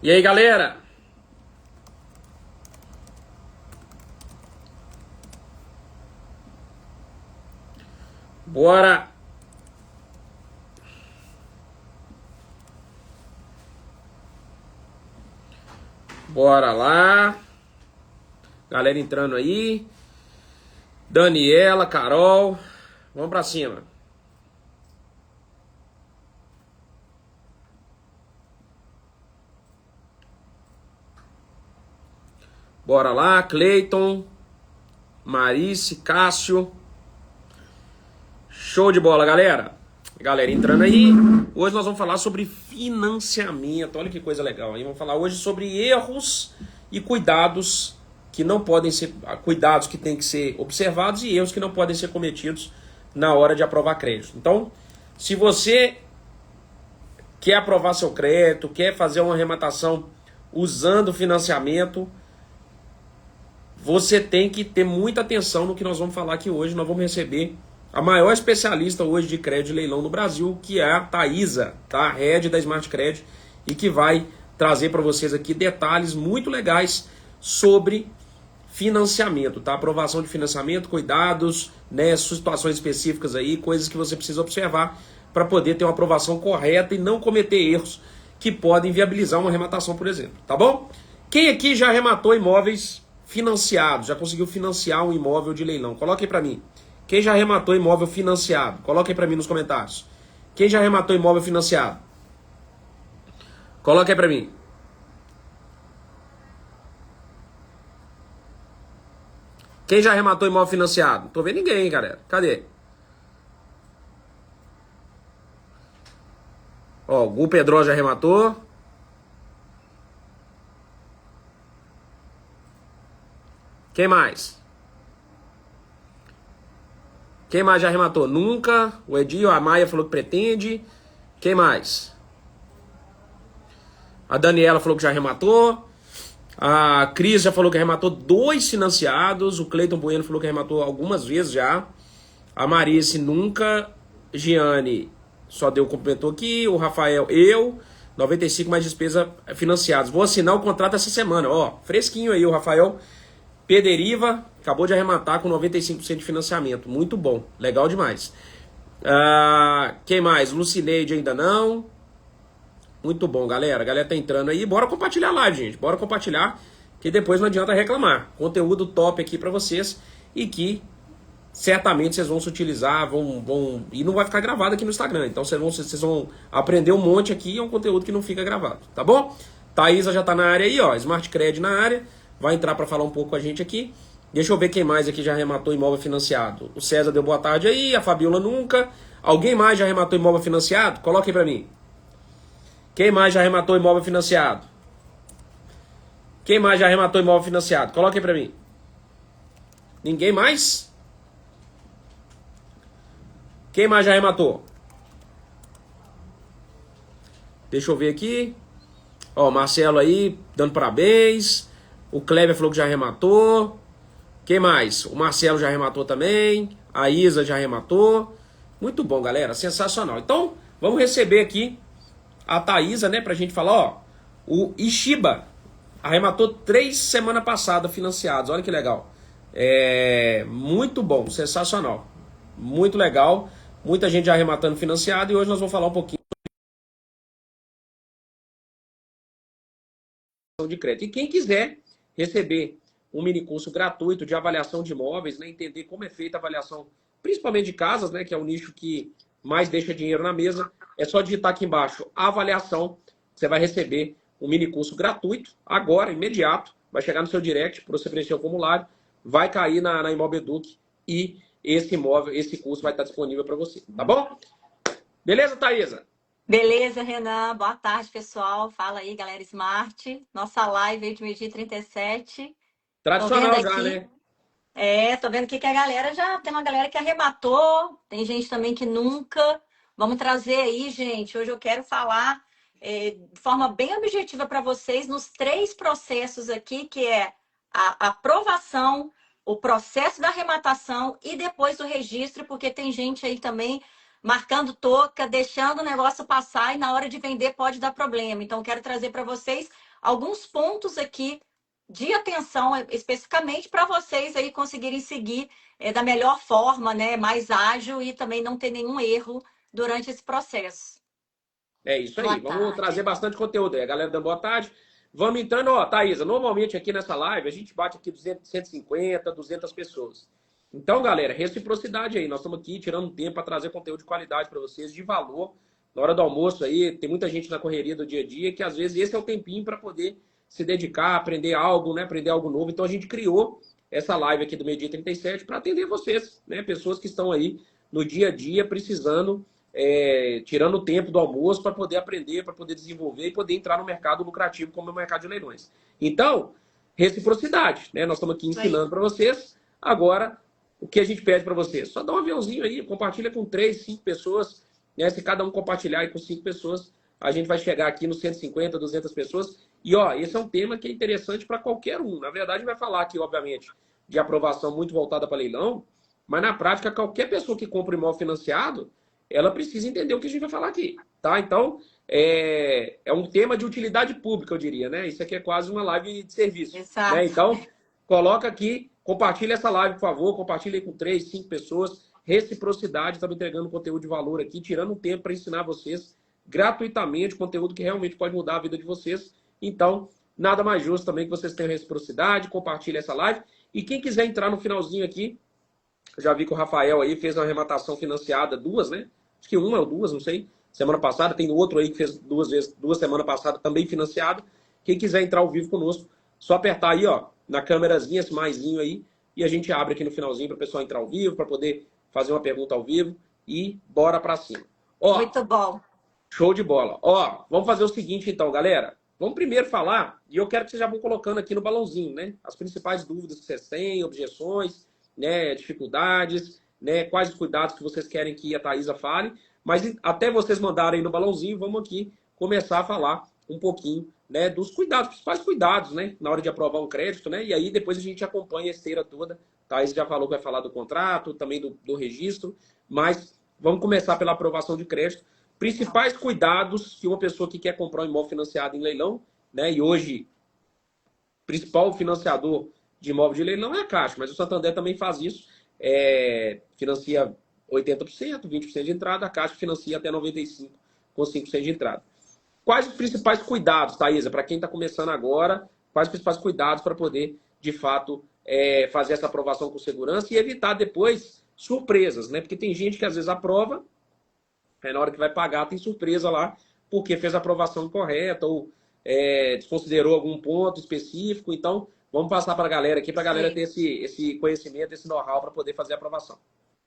E aí, galera? Bora! Bora lá. Galera entrando aí. Daniela, Carol. Vamos pra cima. Bora lá, Cleiton, Marice, Cássio. Show de bola, galera. Galera entrando aí. Hoje nós vamos falar sobre financiamento. Olha que coisa legal aí. Vamos falar hoje sobre erros e cuidados que não podem ser, cuidados que têm que ser observados e erros que não podem ser cometidos na hora de aprovar crédito. Então, se você quer aprovar seu crédito, quer fazer uma arrematação usando financiamento, você tem que ter muita atenção no que nós vamos falar aqui hoje. Nós vamos receber a maior especialista hoje de crédito de leilão no Brasil, que é a Thaisa, tá? Head da Smart Credit, e que vai trazer para vocês aqui detalhes muito legais sobre financiamento, tá? Aprovação de financiamento, cuidados, né? Situações específicas aí, coisas que você precisa observar para poder ter uma aprovação correta e não cometer erros que podem viabilizar uma arrematação, por exemplo, tá bom? Quem aqui já arrematou imóveis financiados, já conseguiu financiar um imóvel de leilão? Coloque aí para mim. Quem já arrematou imóvel financiado? Coloque aí para mim nos comentários. Quem já arrematou imóvel financiado? Coloque aí para mim. Quem já arrematou imóvel financiado? Não tô vendo ninguém, galera. Cadê? Ó, o Gu Pedro já arrematou. Quem mais? Quem mais já arrematou? Nunca. O Edil, a Maia falou que pretende. Quem mais? A Daniela falou que já arrematou. A Cris já falou que arrematou 2 financiados. O Cleiton Bueno falou que arrematou algumas vezes já. A Marice nunca. Giane só deu complementou aqui. O Rafael, eu. 95 mais despesa financiados. Vou assinar o contrato essa semana. Ó, fresquinho aí o Rafael. Pederiva acabou de arrematar com 95% de financiamento. Muito bom. Legal demais. Quem mais? Lucineide ainda não. Muito bom, galera. A galera tá entrando aí. Bora compartilhar a live, gente. Bora compartilhar, que depois não adianta reclamar. Conteúdo top aqui pra vocês e que certamente vocês vão se utilizar, e não vai ficar gravado aqui no Instagram. Então vocês vão aprender um monte aqui, é um conteúdo que não fica gravado, tá bom? Thaisa já tá na área aí, ó. Smart Credit na área. Vai entrar pra falar um pouco com a gente aqui. Deixa eu ver quem mais aqui já arrematou imóvel financiado. O César deu boa tarde aí, a Fabiola nunca. Alguém mais já arrematou imóvel financiado? Coloque aí pra mim. Quem mais já arrematou imóvel financiado? Quem mais já arrematou imóvel financiado? Coloque aí pra mim. Ninguém mais? Quem mais já arrematou? Deixa eu ver aqui. Ó, Marcelo aí, dando parabéns. O Kleber falou que já arrematou. Quem mais? O Marcelo já arrematou também. A Isa já arrematou. Muito bom, galera. Sensacional. Então, vamos receber aqui a Thaisa, né, pra gente falar, ó. O Ishiba arrematou 3 semana passada financiados. Olha que legal. Muito bom, sensacional. Muito legal. Muita gente já arrematando financiado e hoje nós vamos falar um pouquinho de crédito. E quem quiser receber um mini curso gratuito de avaliação de imóveis, né, entender como é feita a avaliação, principalmente de casas, né, que é o nicho que mais deixa dinheiro na mesa, é só digitar aqui embaixo a avaliação, você vai receber um mini curso gratuito, agora, imediato, vai chegar no seu direct para você preencher o formulário, vai cair na Imobeduc e esse curso vai estar disponível para você, tá bom? Beleza, Thaisa? Beleza, Renan. Boa tarde, pessoal. Fala aí, galera Smart. Nossa live aí de meio-dia e 37. Tô vendo Tradicional já, aqui. né? Tô vendo aqui que a galera já tem uma galera que arrematou, tem gente também que nunca. Vamos trazer aí, gente. Hoje eu quero falar de forma bem objetiva para vocês nos 3 processos aqui, que é a aprovação, o processo da arrematação e depois do registro, porque tem gente aí também. marcando toca, deixando o negócio passar e na hora de vender pode dar problema. Então, quero trazer para vocês alguns pontos aqui de atenção especificamente para vocês aí conseguirem seguir da melhor forma, né, mais ágil e também não ter nenhum erro durante esse processo. É isso Boa aí. Vamos trazer tarde. bastante conteúdo aí. A galera dando boa tarde. Vamos entrando, ó, Thaisa, normalmente aqui nessa live a gente bate aqui 200, 150, 200 pessoas. Então, galera, reciprocidade aí. Nós estamos aqui tirando tempo para trazer conteúdo de qualidade para vocês, de valor. Na hora do almoço aí, tem muita gente na correria do dia a dia que às vezes esse é o tempinho para poder se dedicar, aprender algo, né? Aprender algo novo. Então a gente criou essa live aqui do Meio-Dia 37 para atender vocês, né? Pessoas que estão aí no dia a dia precisando, tirando o tempo do almoço para poder aprender, para poder desenvolver e poder entrar no mercado lucrativo como é o mercado de leilões. Então, reciprocidade, né? Nós estamos aqui ensinando para vocês. Agora, o que a gente pede para vocês? Só dá um aviãozinho aí, compartilha com 3, 5 pessoas, né? Se cada um compartilhar aí com 5 pessoas, a gente vai chegar aqui nos 150, 200 pessoas. E, ó, esse é um tema que é interessante para qualquer um. Na verdade, vai falar aqui, obviamente, de aprovação muito voltada para leilão, mas na prática, qualquer pessoa que compra um imóvel financiado, ela precisa entender o que a gente vai falar aqui, tá? Então, é um tema de utilidade pública, eu diria, né? Isso aqui é quase uma live de serviço, Exato. né? Então, coloca aqui, compartilha essa live, por favor, compartilha aí com 3, 5 pessoas. Reciprocidade, estamos entregando conteúdo de valor aqui, tirando um tempo para ensinar vocês gratuitamente, conteúdo que realmente pode mudar a vida de vocês. Então, nada mais justo também que vocês tenham reciprocidade, compartilhe essa live. E quem quiser entrar no finalzinho aqui, já vi que o Rafael aí fez uma arrematação financiada, 2, né? Acho que 1 ou 2, não sei. Semana passada, tem outro aí que fez 2 vezes, 2 semanas passadas, também financiado. Quem quiser entrar ao vivo conosco, só apertar aí, ó, na câmerazinha, esse maisinho aí, e a gente abre aqui no finalzinho para o pessoal entrar ao vivo, para poder fazer uma pergunta ao vivo e bora para cima. Ó, Muito bom. show de bola. Ó, vamos fazer o seguinte então, galera. Vamos primeiro falar, e eu quero que vocês já vão colocando aqui no balãozinho, né? As principais dúvidas que vocês têm, objeções, né? Dificuldades, né? Quais os cuidados que vocês querem que a Thaisa fale. Mas até vocês mandarem no balãozinho, vamos aqui começar a falar um pouquinho, né? Dos cuidados, principais cuidados, né? Na hora de aprovar um crédito, né? E aí depois a gente acompanha a esteira toda. Thaisa já falou que vai falar do contrato, também do registro, mas vamos começar pela aprovação de crédito. Principais cuidados que uma pessoa que quer comprar um imóvel financiado em leilão, né? E hoje, o principal financiador de imóvel de leilão é a Caixa, mas o Santander também faz isso. Financia 80%, 20% de entrada, a Caixa financia até 95%, com 5% de entrada. Quais os principais cuidados, Thaisa, para quem está começando agora, quais os principais cuidados para poder, de fato, fazer essa aprovação com segurança e evitar depois surpresas, né? Porque tem gente que às vezes aprova, na hora que vai pagar tem surpresa lá, porque fez a aprovação correta ou desconsiderou algum ponto específico. Então, vamos passar para a galera aqui, para a galera ter esse conhecimento, esse know-how para poder fazer a aprovação.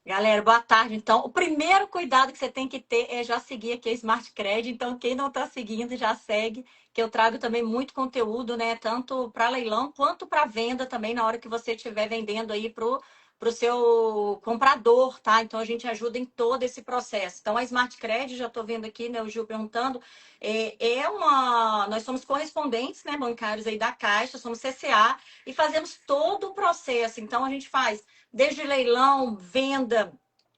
Galera, boa tarde. Então, o primeiro cuidado que você tem que ter é já seguir aqui a Smart Credit. Então, quem não está seguindo, já segue, que eu trago também muito conteúdo, né? Tanto para leilão quanto para venda também, na hora que você estiver vendendo aí pro seu comprador, tá? Então, a gente ajuda em todo esse processo. Então, a Smart Credit, já estou vendo aqui, né, o Gil perguntando, nós somos correspondentes, né, bancários aí da Caixa, somos CCA e fazemos todo o processo. Então, a gente faz desde leilão, venda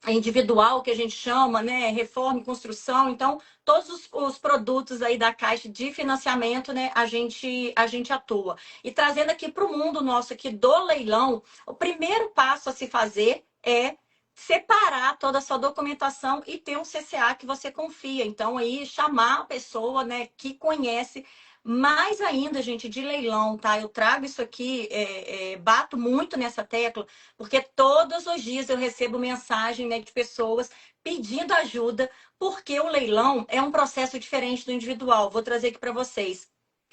individual, que a gente chama, né, reforma e construção. Então, todos os produtos aí da Caixa de financiamento, né, a gente atua. E trazendo aqui para o mundo nosso aqui do leilão, o primeiro passo a se fazer é separar toda a sua documentação e ter um CCA que você confia. Então, aí, chamar a pessoa, né, que conhece. Mais ainda, gente, de leilão, tá? Eu trago isso aqui, bato muito nessa tecla, porque todos os dias eu recebo mensagem, né, de pessoas pedindo ajuda, porque o leilão é um processo diferente do individual. Vou trazer aqui para vocês.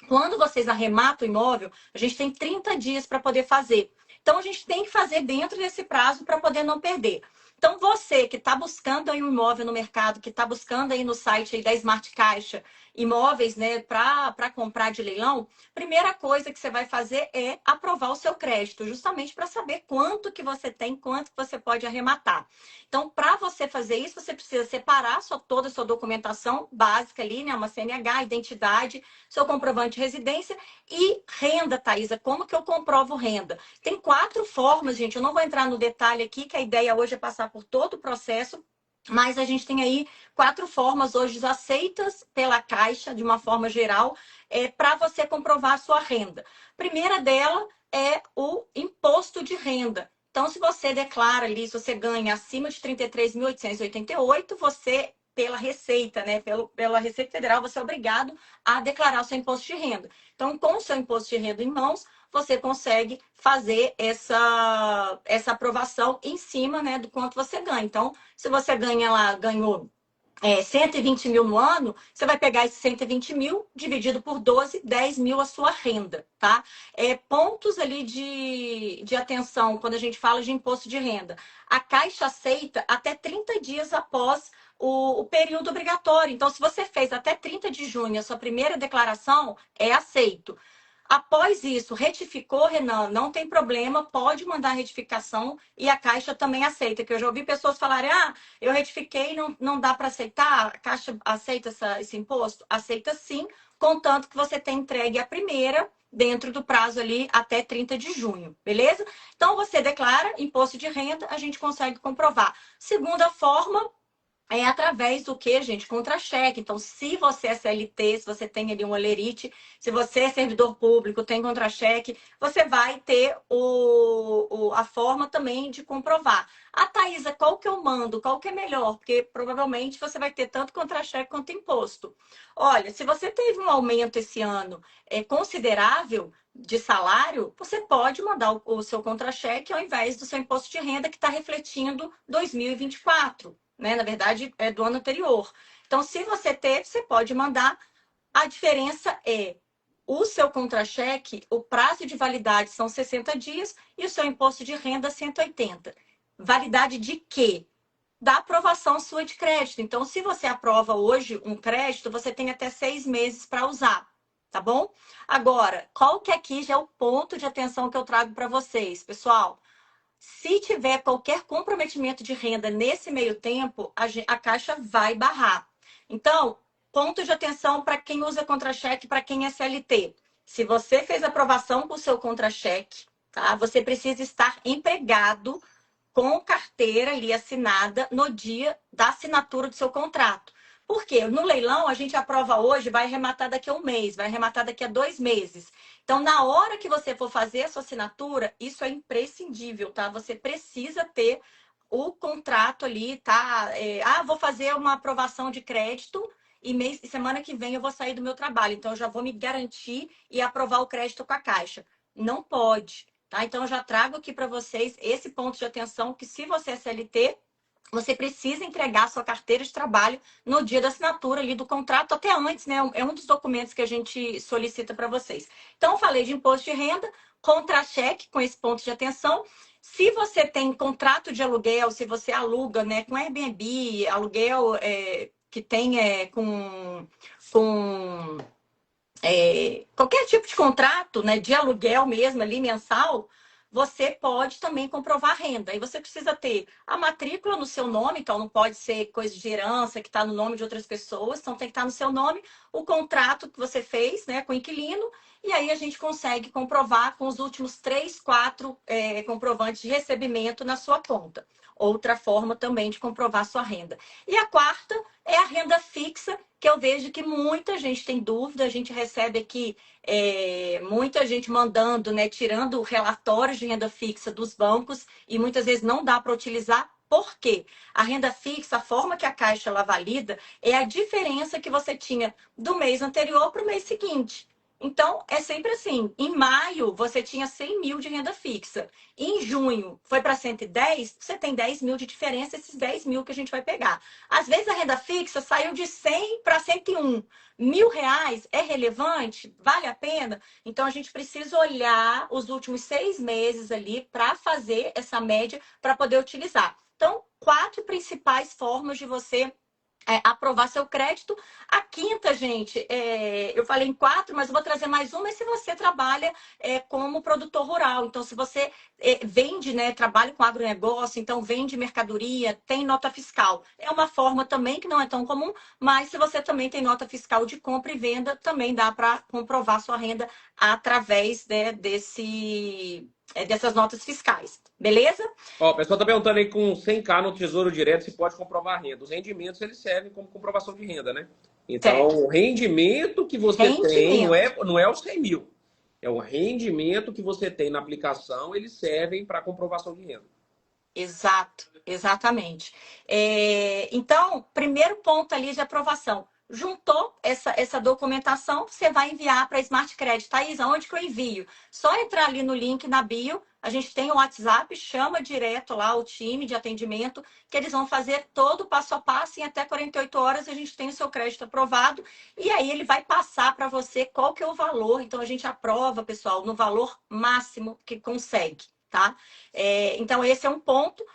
Quando vocês arrematam o imóvel, a gente tem 30 dias para poder fazer. Então, a gente tem que fazer dentro desse prazo para poder não perder. Então, você que está buscando aí um imóvel no mercado, que está buscando aí no site aí da Smart Caixa, imóveis, né, para comprar de leilão, primeira coisa que você vai fazer é aprovar o seu crédito, justamente para saber quanto que você tem, quanto que você pode arrematar. Então, para você fazer isso, você precisa separar toda a sua documentação básica ali, né, uma CNH, identidade, seu comprovante de residência e renda, Thaisa. Como que eu comprovo renda? Tem 4 formas, gente. Eu não vou entrar no detalhe aqui, que a ideia hoje é passar por todo o processo. Mas a gente tem aí 4 formas hoje aceitas pela Caixa, de uma forma geral, para você comprovar a sua renda. A primeira dela é o imposto de renda. Então, se você declara ali, se você ganha acima de 33.888, você, pela Receita, né, pela Receita Federal, você é obrigado a declarar o seu imposto de renda. Então, com o seu imposto de renda em mãos, você consegue fazer essa aprovação em cima, né, do quanto você ganha. Então, se você ganhou 120 mil no ano, você vai pegar esses 120 mil, dividido por 12, 10 mil a sua renda, tá? Pontos ali de atenção quando a gente fala de imposto de renda. A Caixa aceita até 30 dias após o período obrigatório. Então, se você fez até 30 de junho a sua primeira declaração, é aceito. Após isso, retificou, Renan, não tem problema, pode mandar retificação e a Caixa também aceita. Que eu já ouvi pessoas falarem, eu retifiquei, não dá para aceitar, a Caixa aceita esse imposto? Aceita sim, contanto que você tenha entregue a primeira dentro do prazo ali até 30 de junho, beleza? Então, você declara imposto de renda, a gente consegue comprovar. Segunda forma, através do que, gente? Contra-cheque. Então, se você é CLT, se você tem ali um olerite, se você é servidor público, tem contra-cheque, você vai ter a forma também de comprovar. Thaisa, qual que eu mando? Qual que é melhor? Porque provavelmente você vai ter tanto contra-cheque quanto imposto. Olha, se você teve um aumento esse ano considerável de salário, você pode mandar o seu contra-cheque ao invés do seu imposto de renda que está refletindo 2024. Né? Na verdade, é do ano anterior. Então, se você teve, você pode mandar. A diferença é o seu contra-cheque, o prazo de validade são 60 dias e o seu imposto de renda 180. Validade de quê? Da aprovação sua de crédito. Então, se você aprova hoje um crédito, você tem até 6 meses para usar, tá bom? Agora, qual que aqui já é o ponto de atenção que eu trago para vocês, pessoal? Se tiver qualquer comprometimento de renda nesse meio tempo, a Caixa vai barrar. Então, ponto de atenção para quem usa contra-cheque, para quem é CLT. Se você fez aprovação com o seu contra-cheque, tá? Você precisa estar empregado com carteira ali assinada no dia da assinatura do seu contrato. Por quê? No leilão, a gente aprova hoje, vai arrematar daqui a um mês, vai arrematar daqui a 2 meses. Então, na hora que você for fazer a sua assinatura, isso é imprescindível, tá? Você precisa ter o contrato ali, tá? Vou fazer uma aprovação de crédito e semana que vem eu vou sair do meu trabalho. Então, eu já vou me garantir e aprovar o crédito com a Caixa. Não pode, tá? Então, eu já trago aqui para vocês esse ponto de atenção que se você é CLT, você precisa entregar a sua carteira de trabalho no dia da assinatura ali do contrato, até antes, né? É um dos documentos que a gente solicita para vocês. Então, eu falei de imposto de renda, contra-cheque com esse ponto de atenção. Se você tem contrato de aluguel, se você aluga, né, com Airbnb, aluguel que tem com qualquer tipo de contrato, né, de aluguel mesmo ali mensal, você pode também comprovar a renda. E você precisa ter a matrícula no seu nome, então não pode ser coisa de herança que está no nome de outras pessoas, então tem que estar no seu nome, o contrato que você fez, né, com o inquilino, e aí a gente consegue comprovar com os últimos 3, 4 comprovantes de recebimento na sua conta. Outra forma também de comprovar a sua renda. E a quarta é a renda fixa, que eu vejo que muita gente tem dúvida, a gente recebe aqui muita gente mandando, né, tirando relatórios de renda fixa dos bancos e muitas vezes não dá para utilizar. Por quê? A renda fixa, a forma que a Caixa ela valida, é a diferença que você tinha do mês anterior para o mês seguinte. Então, é sempre assim. Em maio, você tinha 100 mil de renda fixa. Em junho, foi para 110, você tem 10 mil de diferença, esses 10 mil que a gente vai pegar. Às vezes, a renda fixa saiu de 100 para 101. R$ 1.000 é relevante? Vale a pena? Então, a gente precisa olhar os últimos 6 meses ali para fazer essa média para poder utilizar. Então, 4 principais formas de você aprovar seu crédito. A quinta, gente, eu falei em 4, mas eu vou trazer mais uma. E se você trabalha como produtor rural, então se você vende, né, trabalha com agronegócio, então vende mercadoria, tem nota fiscal. É uma forma também que não é tão comum, mas se você também tem nota fiscal de compra e venda, também dá para comprovar sua renda através, né, dessas notas fiscais. Beleza? Ó, o pessoal tá perguntando aí com 100K no Tesouro Direto se pode comprovar a renda. Os rendimentos, eles servem como comprovação de renda, né? Então, Certo. o rendimento que você tem Rendimento. não é os 100 mil. É o rendimento que você tem na aplicação, eles servem para comprovação de renda. Exato, exatamente. Então, primeiro ponto ali de aprovação. Juntou essa documentação, você vai enviar para a Smart Credit. Thaís, aonde que eu envio? Só entrar ali no link na bio, a gente tem o WhatsApp, chama direto lá o time de atendimento, que eles vão fazer todo o passo a passo, em até 48 horas a gente tem o seu crédito aprovado, e aí ele vai passar para você qual que é o valor. Então, a gente aprova, pessoal, no valor máximo que consegue, tá? Então, esse é um ponto.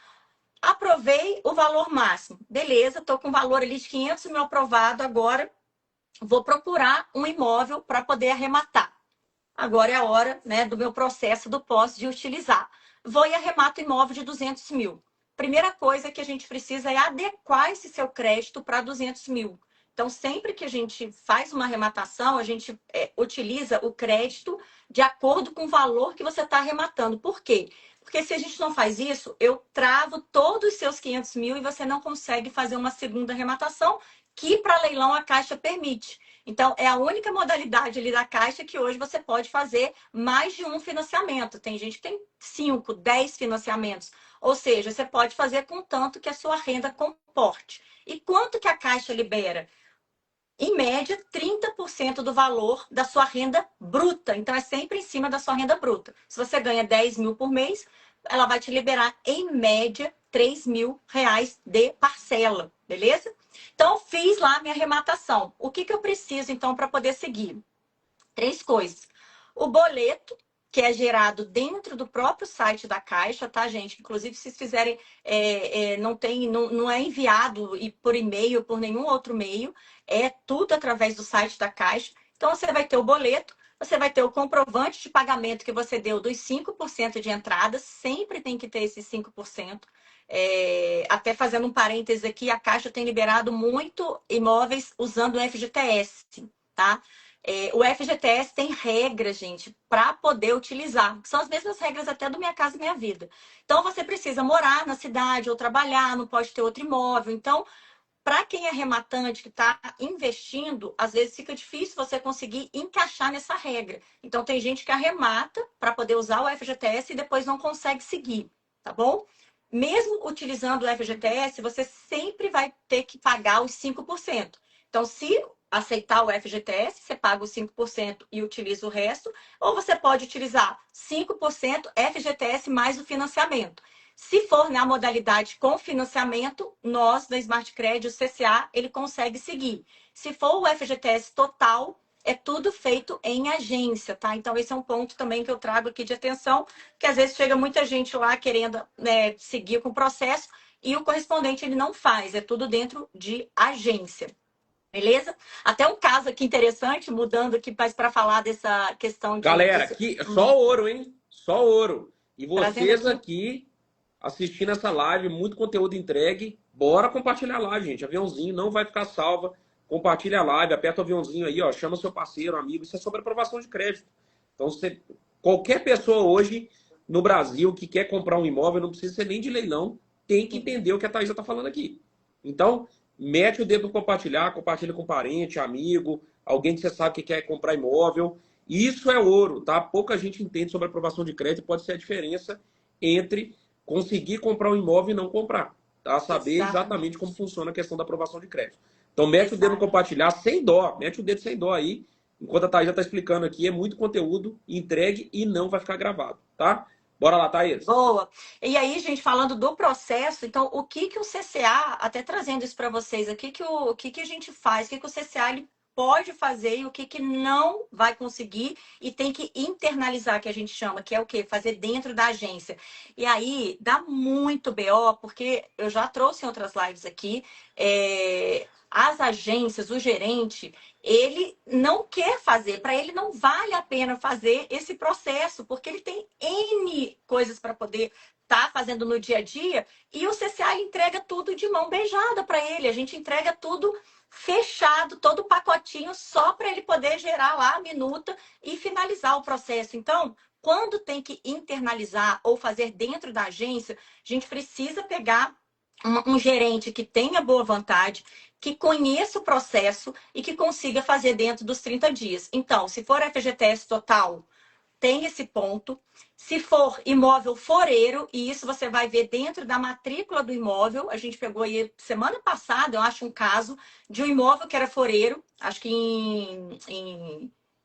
Aprovei o valor máximo. Beleza, estou com o valor ali de 500 mil aprovado. Agora, vou procurar um imóvel para poder arrematar. Agora é a hora, né, do meu processo do pós de utilizar. Vou e arremato imóvel de 200 mil. Primeira coisa que a gente precisa é adequar esse seu crédito para 200 mil. Então, sempre que a gente faz uma arrematação, a gente utiliza o crédito de acordo com o valor que você está arrematando. Por quê? Porque se a gente não faz isso, eu travo todos os seus 500 mil e você não consegue fazer uma segunda arrematação, que para leilão a Caixa permite. Então, é a única modalidade ali da Caixa que hoje você pode fazer mais de um financiamento. Tem gente que tem 5, 10 financiamentos. Ou seja, você pode fazer com tanto que a sua renda comporte. E quanto que a Caixa libera? Em média, 30% do valor da sua renda bruta. Então, é sempre em cima da sua renda bruta. Se você ganha 10 mil por mês, ela vai te liberar, em média, 3 mil reais de parcela. Beleza? Então, fiz lá a minha arrematação. O que eu preciso, então, para poder seguir? 3 coisas. O boleto, que é gerado dentro do próprio site da Caixa, tá, gente? Inclusive, se vocês fizerem, não é enviado por e-mail, por nenhum outro meio, é tudo através do site da Caixa. Então, você vai ter o boleto, você vai ter o comprovante de pagamento que você deu dos 5% de entrada, sempre tem que ter esses 5%. Até fazendo um parênteses aqui, a Caixa tem liberado muito imóveis usando o FGTS, tá? O FGTS tem regras, gente, para poder utilizar. São as mesmas regras até do Minha Casa Minha Vida. Então, você precisa morar na cidade ou trabalhar, não pode ter outro imóvel. Então, para quem é rematante, que está investindo, às vezes fica difícil você conseguir encaixar nessa regra. Então, tem gente que arremata para poder usar o FGTS e depois não consegue seguir, tá bom? Mesmo utilizando o FGTS, você sempre vai ter que pagar os 5%. Então, se aceitar o FGTS, você paga os 5% e utiliza o resto, ou você pode utilizar 5% FGTS mais o financiamento. Se for na modalidade com financiamento, nós, da Smart Credit, o CCA, ele consegue seguir. Se for o FGTS total, é tudo feito em agência, tá? Então, esse é um ponto também que eu trago aqui de atenção, que às vezes chega muita gente lá querendo, né, seguir com o processo e o correspondente ele não faz, é tudo dentro de agência. Beleza? Até um caso aqui interessante, mudando aqui para falar dessa questão de... Galera, aqui só ouro, hein? Só ouro. E Trazendo vocês aqui... aqui assistindo essa live, muito conteúdo entregue. Bora compartilhar a live, gente. Aviãozinho não vai ficar salva. Compartilha a live, aperta o aviãozinho aí, ó. Chama seu parceiro, amigo. Isso é sobre aprovação de crédito. Então, qualquer pessoa hoje no Brasil que quer comprar um imóvel, não precisa ser nem de leilão, tem que entender o que a Thaisa está falando aqui. Então, mete o dedo no compartilhar, compartilha com parente, amigo, alguém que você sabe que quer comprar imóvel. Isso é ouro, tá? Pouca gente entende sobre aprovação de crédito, pode ser a diferença entre conseguir comprar um imóvel e não comprar. Tá? Saber exatamente como funciona a questão da aprovação de crédito. Então, mete o dedo no compartilhar sem dó. Mete o dedo sem dó aí. Enquanto a Thaís já está explicando aqui, é muito conteúdo entregue e não vai ficar gravado, tá? Bora lá, Thaís. Boa. E aí, gente, falando do processo, então, o que o CCA, até trazendo isso para vocês, o que a gente faz, o que o CCA ele pode fazer e o que não vai conseguir e tem que internalizar, que a gente chama, que é o quê? Fazer dentro da agência. E aí, dá muito BO, porque eu já trouxe em outras lives aqui, as agências, o gerente, ele não quer fazer, para ele não vale a pena fazer esse processo, porque ele tem N coisas para poder estar fazendo no dia a dia, e o CCA entrega tudo de mão beijada para ele, a gente entrega tudo fechado, todo o pacotinho, só para ele poder gerar lá a minuta e finalizar o processo. Então, quando tem que internalizar ou fazer dentro da agência, a gente precisa pegar um gerente que tenha boa vontade, que conheça o processo e que consiga fazer dentro dos 30 dias. Então, se for FGTS total, tem esse ponto. Se for imóvel foreiro, e isso você vai ver dentro da matrícula do imóvel, a gente pegou aí semana passada, eu acho, um caso de um imóvel que era foreiro, acho que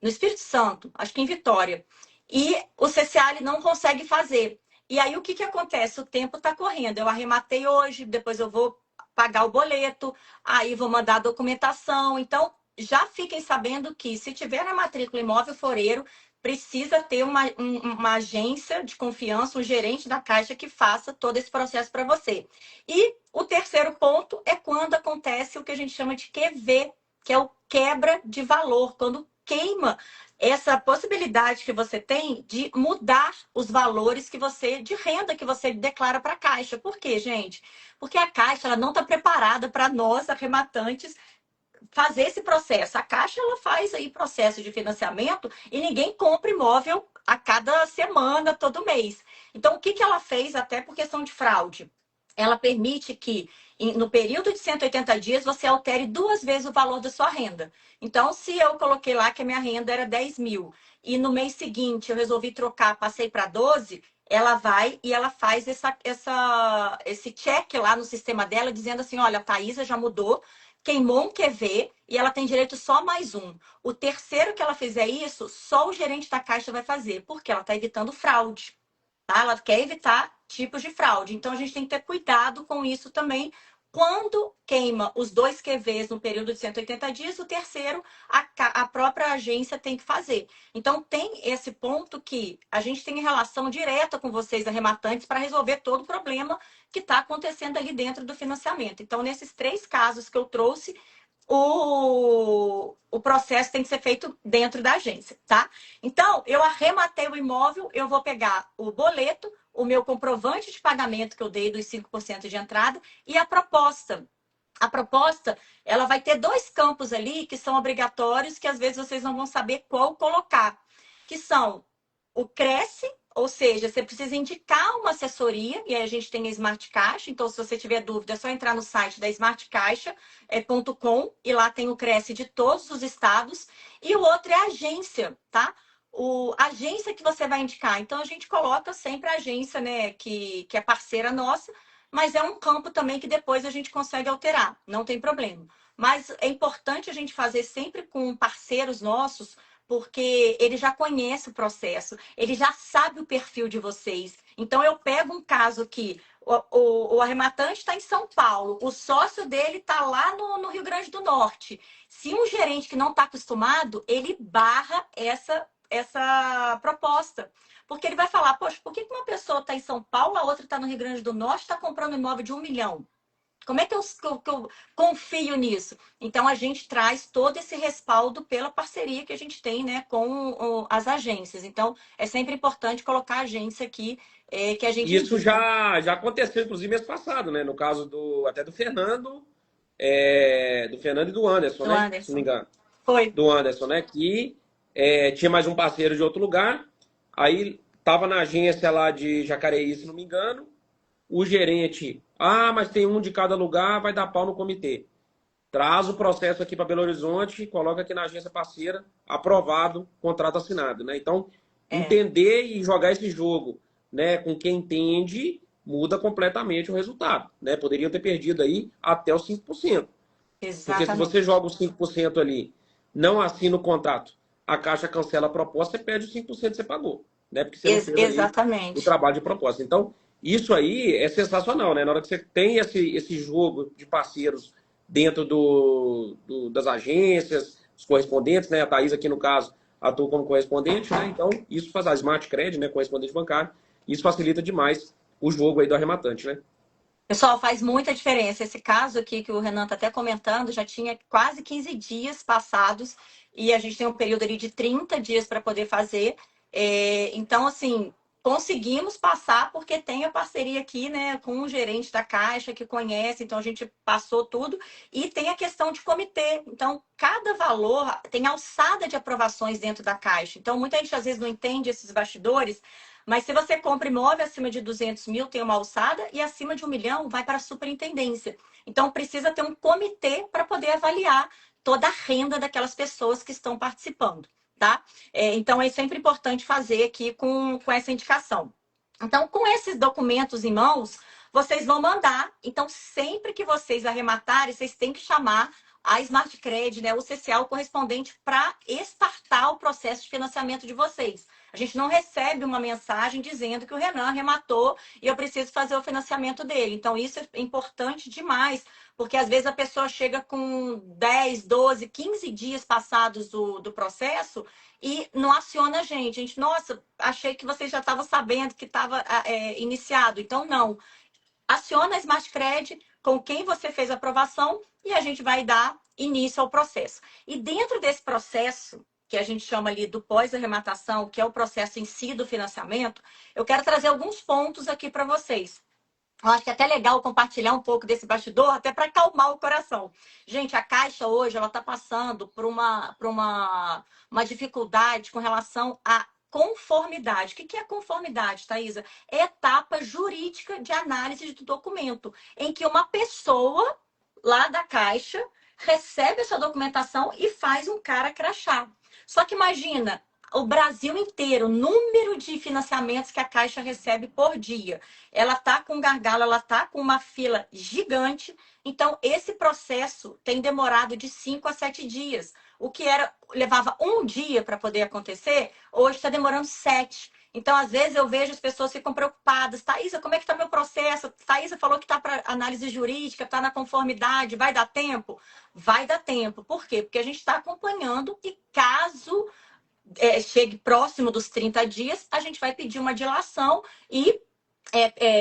no Espírito Santo, acho que em Vitória. E o CCA ele não consegue fazer. E aí o que acontece? O tempo está correndo. Eu arrematei hoje, depois eu vou pagar o boleto, aí vou mandar a documentação. Então, já fiquem sabendo que se tiver na matrícula imóvel foreiro, precisa ter uma agência de confiança, um gerente da Caixa que faça todo esse processo para você. E o terceiro ponto é quando acontece o que a gente chama de QV, que é o quebra de valor, quando queima essa possibilidade que você tem de mudar os valores que você, de renda que você declara para a Caixa. Por quê, gente? Porque a Caixa ela não está preparada para nós, arrematantes, fazer esse processo. A Caixa ela faz aí processo de financiamento e ninguém compra imóvel a cada semana, todo mês. Então, o que ela fez, até por questão de fraude? Ela permite que, no período de 180 dias, você altere 2 vezes o valor da sua renda. Então, se eu coloquei lá que a minha renda era 10 mil e no mês seguinte eu resolvi trocar, passei para 12, ela vai e ela faz esse check lá no sistema dela, dizendo assim, olha, a Thaisa já mudou, queimou um QV e ela tem direito só mais um. O terceiro que ela fizer isso, só o gerente da Caixa vai fazer, porque ela está evitando fraude. Tá? Ela quer evitar tipos de fraude. Então, a gente tem que ter cuidado com isso também. Quando queima os 2 QVs no período de 180 dias, o terceiro a própria agência tem que fazer. Então, tem esse ponto que a gente tem relação direta com vocês, arrematantes, para resolver todo o problema que está acontecendo ali dentro do financiamento. Então, nesses 3 casos que eu trouxe, o processo tem que ser feito dentro da agência, tá? Então, eu arrematei o imóvel, eu vou pegar o boleto, o meu comprovante de pagamento que eu dei dos 5% de entrada e a proposta. A proposta, ela vai ter 2 campos ali que são obrigatórios, que às vezes vocês não vão saber qual colocar, que são o Cresce, ou seja, você precisa indicar uma assessoria, e aí a gente tem a Smart Caixa, então se você tiver dúvida, é só entrar no site da smartcaixa.com e lá tem o Cresce de todos os estados, e o outro é a agência, tá? A agência que você vai indicar. Então, a gente coloca sempre a agência, né, que é parceira nossa, mas é um campo também que depois a gente consegue alterar, não tem problema. Mas é importante a gente fazer sempre com parceiros nossos, porque ele já conhece o processo, ele já sabe o perfil de vocês. Então, eu pego um caso que o arrematante está em São Paulo, o sócio dele está lá no Rio Grande do Norte. Se um gerente que não está acostumado, ele barra essa proposta. Porque ele vai falar, poxa, por que uma pessoa está em São Paulo, a outra está no Rio Grande do Norte, está comprando um imóvel de 1 milhão? Como é que eu confio nisso? Então, a gente traz todo esse respaldo pela parceria que a gente tem, né, com as agências. Então, é sempre importante colocar a agência aqui, que a gente Isso indica. já aconteceu, inclusive, mês passado, né? No caso até do Fernando, do Fernando e do Anderson, Do né? Se não me Anderson. engano. Foi. Do Anderson, né? Que tinha mais um parceiro de outro lugar. Aí tava na agência lá de Jacareí, se não me engano. O gerente, mas tem um de cada lugar, vai dar pau no comitê. Traz o processo aqui para Belo Horizonte, coloca aqui na agência parceira, aprovado, contrato assinado, né? Então, É, entender e jogar esse jogo, né, com quem entende, muda completamente o resultado, né? Poderiam ter perdido aí até os 5%. Porque se você exatamente. joga os 5% ali, não assina o contrato, a Caixa cancela a proposta, você perde os 5% que você pagou, né? Porque você não fez ali o Exatamente. trabalho de proposta. Então, isso aí é sensacional, né? Na hora que você tem esse jogo de parceiros dentro das agências, os correspondentes, né? A Thaís aqui, no caso, atua como correspondente, né? Então, isso faz a Smart Credit, né? Correspondente bancário. Isso facilita demais o jogo aí do arrematante, né? Pessoal, faz muita diferença. Esse caso aqui que o Renan está até comentando, já tinha quase 15 dias passados e a gente tem um período ali de 30 dias para poder fazer. Então, assim, conseguimos passar porque tem a parceria aqui, né, com o gerente da Caixa que conhece, então a gente passou tudo. E tem a questão de comitê. Então, cada valor tem alçada de aprovações dentro da Caixa. Então, muita gente às vezes não entende esses bastidores, mas se você compra imóvel acima de 200 mil, tem uma alçada, e acima de 1 milhão vai para a superintendência. Então, precisa ter um comitê para poder avaliar toda a renda daquelas pessoas que estão participando, tá? Então, é sempre importante fazer aqui com essa indicação. Então, com esses documentos em mãos, vocês vão mandar. Então, sempre que vocês arrematarem, vocês têm que chamar a Smart Cred, né, o CCA, o correspondente, para startar o processo de financiamento de vocês. A gente não recebe uma mensagem dizendo que o Renan arrematou e eu preciso fazer o financiamento dele. Então, isso é importante demais, porque às vezes a pessoa chega com 10, 12, 15 dias passados do processo e não aciona a gente. A gente, nossa, achei que vocês já estavam sabendo que estava iniciado. Então, não. Aciona a Smart Cred com quem você fez a aprovação e a gente vai dar início ao processo. E dentro desse processo, que a gente chama ali do pós-arrematação, que é o processo em si do financiamento, eu quero trazer alguns pontos aqui para vocês. Eu acho que é até legal compartilhar um pouco desse bastidor, até para acalmar o coração. Gente, a Caixa hoje ela está passando por uma dificuldade com relação à conformidade. O que é conformidade, Thaisa? É etapa jurídica de análise do documento, em que uma pessoa lá da Caixa recebe essa documentação e faz um cara crachá. Só que imagina, o Brasil inteiro, o número de financiamentos que a Caixa recebe por dia. Ela está com gargalo, ela está com uma fila gigante. Então, esse processo tem demorado de 5 a 7 dias. O que levava um dia para poder acontecer, hoje está demorando 7. Então, às vezes, eu vejo as pessoas ficam preocupadas. Thaisa, como é que está meu processo? Thaisa falou que está para análise jurídica, está na conformidade, vai dar tempo? Vai dar tempo. Por quê? Porque a gente está acompanhando e caso chegue próximo dos 30 dias, a gente vai pedir uma dilação e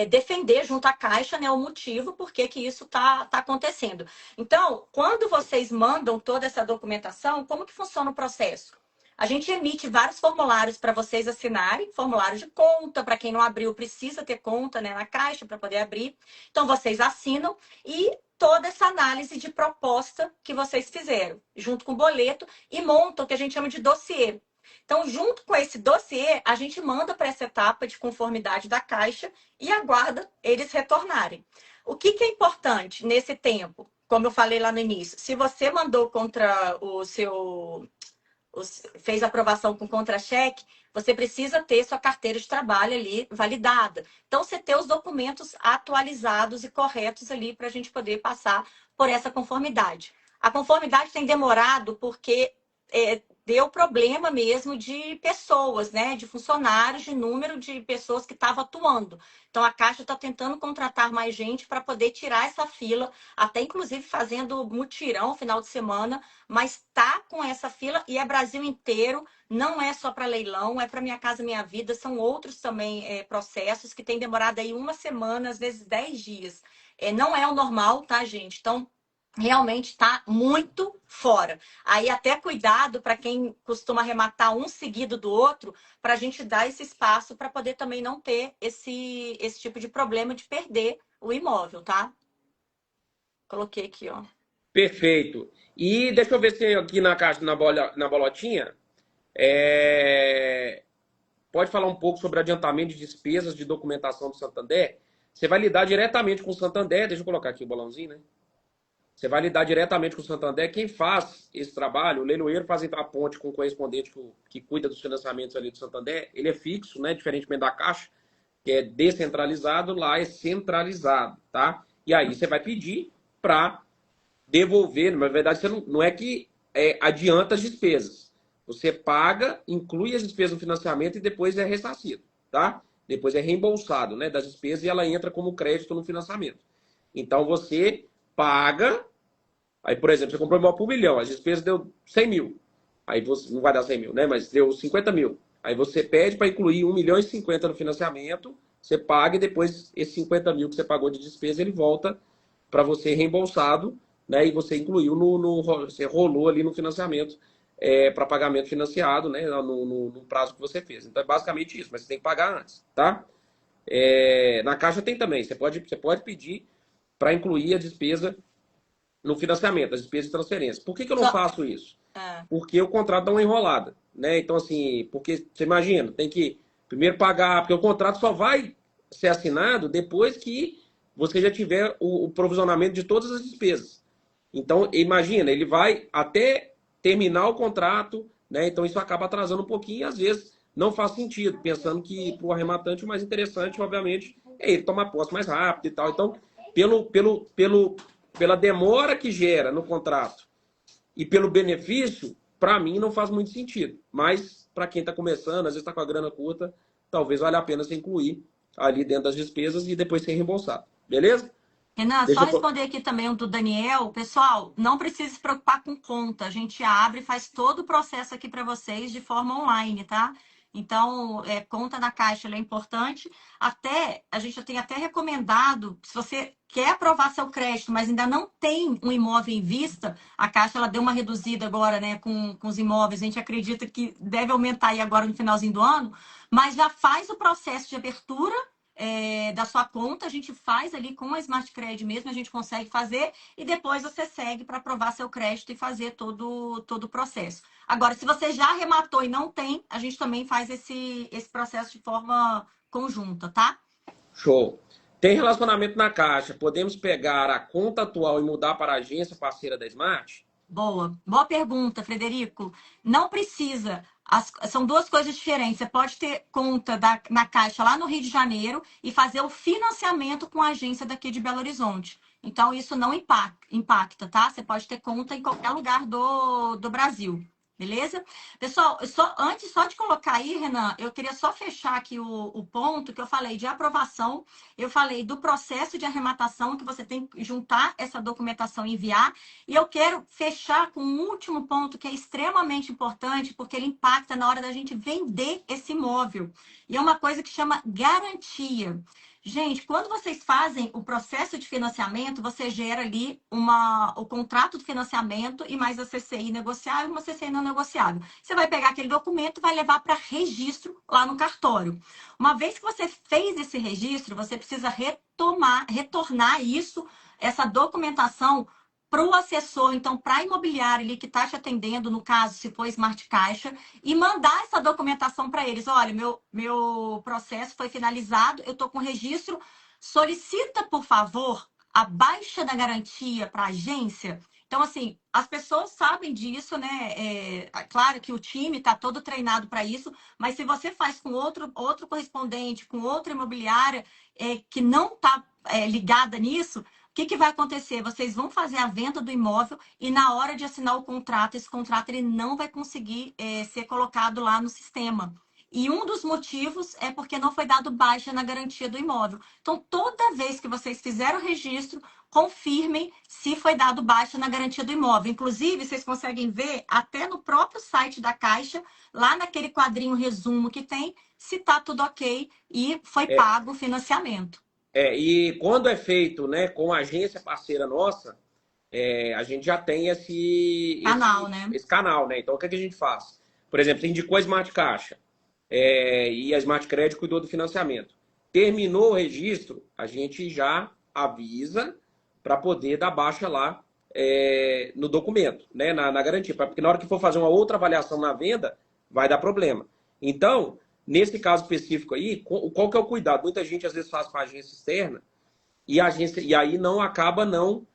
defender junto à Caixa, né, o motivo por que isso está acontecendo. Então, quando vocês mandam toda essa documentação, como que funciona o processo? A gente emite vários formulários para vocês assinarem, formulário de conta, para quem não abriu, precisa ter conta, né, na Caixa para poder abrir. Então, vocês assinam e toda essa análise de proposta que vocês fizeram, junto com o boleto, e montam o que a gente chama de dossiê. Então, junto com esse dossiê, a gente manda para essa etapa de conformidade da Caixa e aguarda eles retornarem. O que é importante nesse tempo? Como eu falei lá no início, se você mandou contra o seu... fez aprovação com contra-cheque, você precisa ter sua carteira de trabalho ali validada. Então, você ter os documentos atualizados e corretos ali para a gente poder passar por essa conformidade. A conformidade tem demorado porque deu problema mesmo de pessoas, né? De funcionários, de número de pessoas que estavam atuando. Então, a Caixa está tentando contratar mais gente para poder tirar essa fila, até inclusive fazendo mutirão final de semana, mas está com essa fila e é Brasil inteiro, não é só para leilão, é para Minha Casa Minha Vida, são outros também processos que têm demorado aí 1 semana, às vezes 10 dias. Não é o normal, tá, gente? Então, realmente está muito fora. Aí até cuidado para quem costuma arrematar um seguido do outro, para a gente dar esse espaço para poder também não ter esse tipo de problema de perder o imóvel, tá? Coloquei aqui, ó. Perfeito. E deixa eu ver se aqui na caixa, na bolotinha, pode falar um pouco sobre adiantamento de despesas de documentação do Santander. Você vai lidar diretamente com o Santander, deixa eu colocar aqui o bolãozinho, né? Você vai lidar diretamente com o Santander. Quem faz esse trabalho, o leiloeiro faz a ponte com o correspondente que cuida dos financiamentos ali do Santander. Ele é fixo, né? Diferentemente da Caixa, que é descentralizado, lá é centralizado, tá? E aí você vai pedir para devolver. Na verdade, você não é que adianta as despesas. Você paga, inclui as despesas no financiamento e depois é ressarcido, tá? Depois é reembolsado, né, das despesas e ela entra como crédito no financiamento. Então, você paga, aí, por exemplo, você comprou um imóvel por 1 milhão, as despesas deu 100 mil. Aí você, não vai dar 100 mil, né? Mas deu 50 mil. Aí você pede para incluir 1 milhão e 50 no financiamento, você paga e depois esses 50 mil que você pagou de despesa, ele volta para você reembolsado, né? E você incluiu você rolou ali no financiamento para pagamento financiado, né, no prazo que você fez. Então é basicamente isso, mas você tem que pagar antes, tá? Na Caixa tem também, você pode pedir para incluir a despesa no financiamento, as despesas de transferência. Por que eu não Só, faço isso? é, Porque o contrato dá uma enrolada, né? Então, assim, porque você imagina, tem que primeiro pagar, porque o contrato só vai ser assinado depois que você já tiver o provisionamento de todas as despesas. Então, imagina, ele vai até terminar o contrato, né? Então, isso acaba atrasando um pouquinho e às vezes não faz sentido, pensando que para o arrematante o mais interessante, obviamente, é ele tomar posse mais rápido e tal. Então, pela demora que gera no contrato e pelo benefício, para mim não faz muito sentido. Mas para quem está começando, às vezes está com a grana curta, talvez valha a pena você incluir ali dentro das despesas e depois ser reembolsado. Beleza? Renan, só Deixa eu. responder aqui também o do Daniel. Pessoal, não precisa se preocupar com conta. A gente abre e faz todo o processo aqui para vocês de forma online, tá? Então, conta na Caixa, ela é importante. A gente já tem até recomendado, se você quer aprovar seu crédito, mas ainda não tem um imóvel em vista, a Caixa ela deu uma reduzida agora, né, com os imóveis. A gente acredita que deve aumentar aí agora no finalzinho do ano, mas já faz o processo de abertura da sua conta, a gente faz ali com a Smart Credit mesmo, a gente consegue fazer e depois você segue para aprovar seu crédito e fazer todo o processo. Agora, se você já arrematou e não tem, a gente também faz esse processo de forma conjunta, tá? Show. Tem relacionamento na Caixa. Podemos pegar a conta atual e mudar para a agência parceira da Smart? Boa pergunta, Frederico. Não precisa. São duas coisas diferentes. Você pode ter conta na Caixa lá no Rio de Janeiro e fazer o financiamento com a agência daqui de Belo Horizonte. Então, isso não impacta, tá? Você pode ter conta em qualquer lugar do Brasil. Beleza? Pessoal, antes só de colocar aí, Renan, eu queria só fechar aqui o ponto que eu falei de aprovação, eu falei do processo de arrematação, que você tem que juntar essa documentação e enviar. E eu quero fechar com um último ponto que é extremamente importante, porque ele impacta na hora da gente vender esse imóvel. E é uma coisa que chama garantia. Gente, quando vocês fazem o processo de financiamento, você gera ali o contrato de financiamento e mais a CCI negociável e uma CCI não negociável. Você vai pegar aquele documento e vai levar para registro lá no cartório. Uma vez que você fez esse registro, você precisa retornar isso, essa documentação para o assessor, então, para a imobiliária ali que está te atendendo, no caso, se for Smart Caixa, e mandar essa documentação para eles. Olha, meu processo foi finalizado, eu estou com registro, solicita, por favor, a baixa da garantia para a agência. Então, assim, as pessoas sabem disso, né? Claro que o time está todo treinado para isso, mas se você faz com outro correspondente, com outra imobiliária que não está ligada nisso, que vai acontecer? Vocês vão fazer a venda do imóvel e na hora de assinar o contrato, esse contrato ele não vai conseguir ser colocado lá no sistema. E um dos motivos é porque não foi dado baixa na garantia do imóvel. Então, toda vez que vocês fizeram o registro, confirmem se foi dado baixa na garantia do imóvel. Inclusive, vocês conseguem ver até no próprio site da Caixa, lá naquele quadrinho resumo que tem, se está tudo ok e foi É, pago o financiamento. e quando é feito, né, com a agência parceira nossa, a gente já tem Canal, né? esse canal, né? Então, o que, é que a gente faz? Por exemplo, você indicou a Smart Caixa, e a Smart Credit cuidou do financiamento. Terminou o registro, a gente já avisa para poder dar baixa lá no documento, né, na garantia. Porque na hora que for fazer uma outra avaliação na venda, vai dar problema. Então, nesse caso específico aí, qual que é o cuidado? Muita gente às vezes faz com a agência externa e aí não acaba não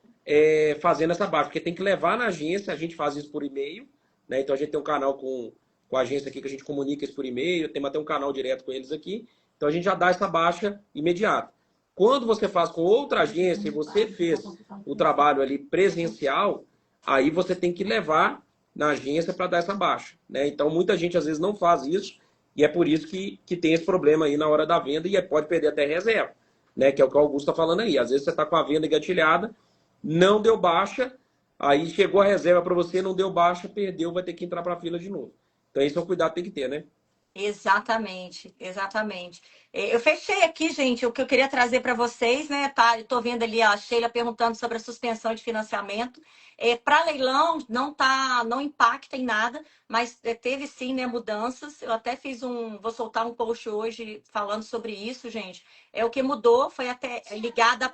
fazendo essa baixa, porque tem que levar na agência, a gente faz isso por e-mail, né? Então a gente tem um canal com a agência aqui que a gente comunica isso por e-mail, tem até um canal direto com eles aqui, então a gente já dá essa baixa imediata. Quando você faz com outra agência e você fez o trabalho ali presencial, aí você tem que levar na agência para dar essa baixa, né? Então muita gente às vezes não faz isso e é por isso que tem esse problema aí na hora da venda e pode perder até reserva, né? Que é o que o Augusto está falando aí. Às vezes você está com a venda engatilhada, não deu baixa, aí chegou a reserva para você, não deu baixa, perdeu, vai ter que entrar para a fila de novo. Então esse é o cuidado que tem que ter, né? Exatamente, exatamente. Eu fechei aqui, gente, o que eu queria trazer para vocês, né? Tá, eu tô vendo ali a Sheila perguntando sobre a suspensão de financiamento. Para leilão não tá, não impacta em nada, mas teve sim, né, mudanças. Eu até vou soltar um post hoje falando sobre isso, gente. O que mudou foi até ligada.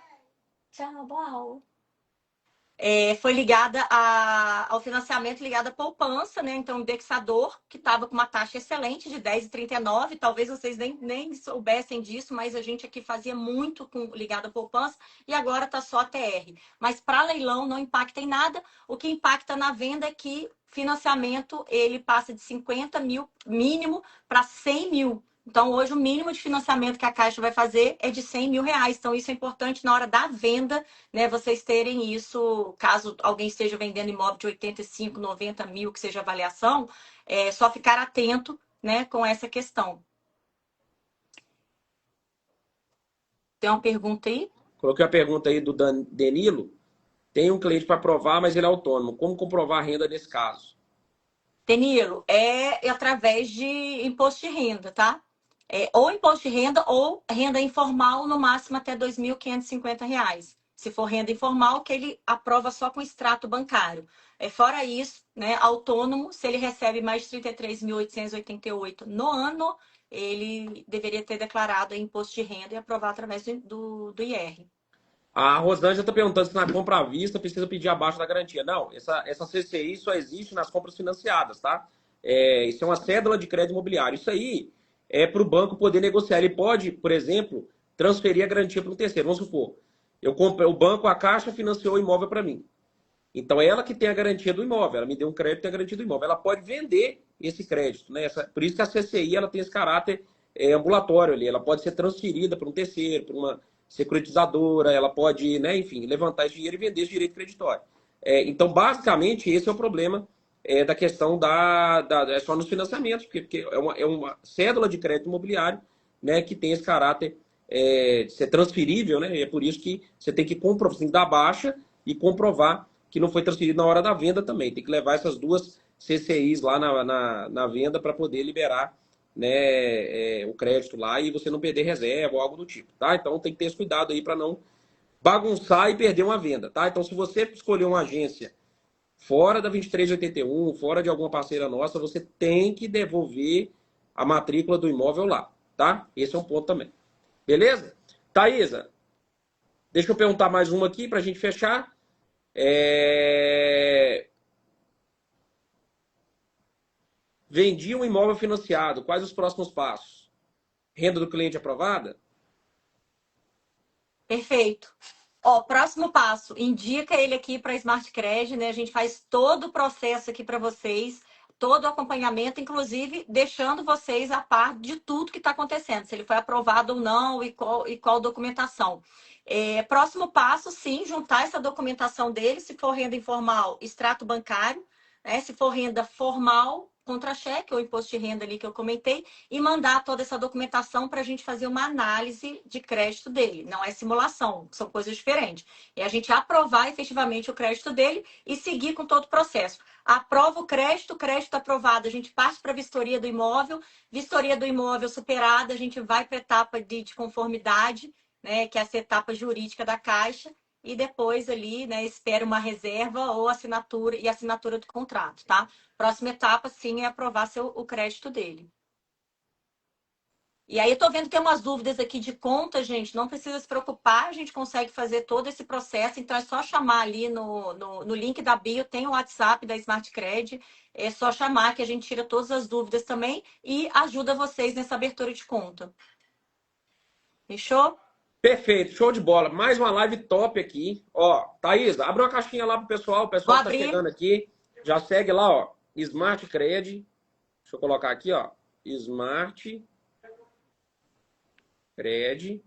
Tchau, Blau. Foi ligada ao financiamento ligado à poupança, né? Então, o indexador, que estava com uma taxa excelente de 10,39, talvez vocês nem soubessem disso, mas a gente aqui fazia muito ligado à poupança e agora está só a TR. Mas para leilão não impacta em nada. O que impacta na venda é que financiamento ele passa de 50 mil mínimo para 100 mil. Então, hoje, o mínimo de financiamento que a Caixa vai fazer é de 100 mil reais. Então, isso é importante na hora da venda, né? Vocês terem isso, caso alguém esteja vendendo imóvel de 85, 90 mil, que seja avaliação, só ficar atento, né, com essa questão. Tem uma pergunta aí? Coloquei a pergunta aí do Danilo. Tem um cliente para provar, mas ele é autônomo. Como comprovar a renda nesse caso? Danilo, é através de imposto de renda, tá? Ou imposto de renda ou renda informal, no máximo até R$ 2.550. Se for renda informal, que ele aprova só com extrato bancário. Fora isso, né, autônomo, se ele recebe mais de 33.888 no ano, ele deveria ter declarado imposto de renda e aprovar através do IR. A Rosângela está perguntando se na compra à vista precisa pedir abaixo da garantia. Não, essa CCI só existe nas compras financiadas, tá? Isso é uma cédula de crédito imobiliário. Isso aí é para o banco poder negociar. Ele pode, por exemplo, transferir a garantia para um terceiro. Vamos supor, eu comprei, o banco, a Caixa financiou o imóvel para mim. Então, ela que tem a garantia do imóvel, ela me deu um crédito, tem a garantia do imóvel. Ela pode vender esse crédito, né? Por isso que a CCI ela tem esse caráter ambulatório ali. Ela pode ser transferida para um terceiro, para uma securitizadora, ela pode, né, enfim, levantar esse dinheiro e vender esse direito creditório. Então, basicamente, esse é o problema da questão é só nos financiamentos, porque é uma cédula de crédito imobiliário, né, que tem esse caráter de ser transferível, né? E é por isso que você tem que comprovar, você tem que dar baixa e comprovar que não foi transferido na hora da venda também. Tem que levar essas duas CCIs lá na venda para poder liberar, né, o crédito lá e você não perder reserva ou algo do tipo, tá? Então tem que ter esse cuidado aí para não bagunçar e perder uma venda, tá? Então se você escolher uma agência fora da 2381, fora de alguma parceira nossa, você tem que devolver a matrícula do imóvel lá, tá? Esse é um ponto também. Beleza? Thaisa, deixa eu perguntar mais uma aqui para a gente fechar. Vendi um imóvel financiado. Quais os próximos passos? Renda do cliente aprovada? Perfeito. Ó, próximo passo, indica ele aqui para Smart Credit, né? A gente faz todo o processo aqui para vocês, todo o acompanhamento, inclusive deixando vocês a par de tudo que está acontecendo, se ele foi aprovado ou não e qual documentação. Próximo passo, sim, juntar essa documentação dele, se for renda informal, extrato bancário, né? Se for renda formal, contra-cheque ou imposto de renda ali que eu comentei, e mandar toda essa documentação para a gente fazer uma análise de crédito dele. Não é simulação, são coisas diferentes. É a gente aprovar efetivamente o crédito dele e seguir com todo o processo. Aprova o crédito aprovado, a gente parte para a vistoria do imóvel superada, a gente vai para a etapa de conformidade, né, que é essa etapa jurídica da Caixa, e depois ali, né, espera uma reserva ou assinatura do contrato, tá? Próxima etapa, sim, é aprovar o crédito dele. E aí eu tô vendo que tem umas dúvidas aqui de conta, gente. Não precisa se preocupar, a gente consegue fazer todo esse processo. Então é só chamar ali no link da bio, tem o WhatsApp da Smart Credit. É só chamar que a gente tira todas as dúvidas também e ajuda vocês nessa abertura de conta. Fechou? Perfeito, show de bola. Mais uma live top aqui. Ó, Thaisa, abre uma caixinha lá pro pessoal. O Vou pessoal que tá abrir. chegando aqui. Já segue lá, ó. Smart Cred. Deixa eu colocar aqui, ó. Smart Cred.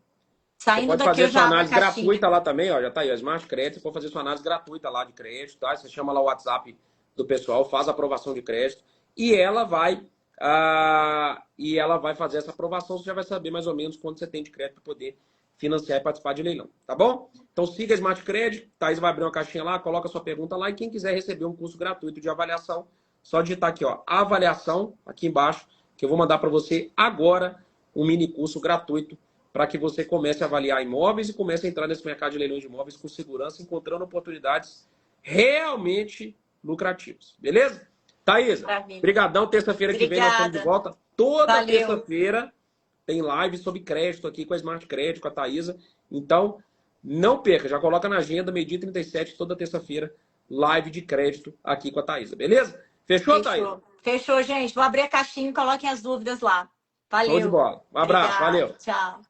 Você Saindo pode daqui fazer eu sua já abro a análise caixinha. gratuita lá também, ó. Já tá aí, ó. Smart Cred. Você pode fazer sua análise gratuita lá de crédito, tá? Você chama lá o WhatsApp do pessoal, faz a aprovação de crédito e ela vai fazer essa aprovação. Você já vai saber mais ou menos quanto você tem de crédito para poder financiar e participar de leilão, tá bom? Então siga a Smart Credit, Thaís vai abrir uma caixinha lá, coloca sua pergunta lá e quem quiser receber um curso gratuito de avaliação, só digitar aqui, ó, avaliação, aqui embaixo, que eu vou mandar para você agora um mini curso gratuito para que você comece a avaliar imóveis e comece a entrar nesse mercado de leilões de imóveis com segurança, encontrando oportunidades realmente lucrativas. Beleza? Thaisa, Maravilha. brigadão. Terça-feira que vem nós estamos de Obrigada. volta. Toda Valeu. terça-feira tem live sobre crédito aqui com a Smart Crédito, com a Thaisa. Então, não perca. Já coloca na agenda, meio-dia 37, toda terça-feira, live de crédito aqui com a Thaisa. Beleza? Fechou, Thaisa? Fechou. Fechou, gente. Vou abrir a caixinha e coloquem as dúvidas lá. Show de Valeu. bola. Um abraço. Obrigada. Valeu. Tchau.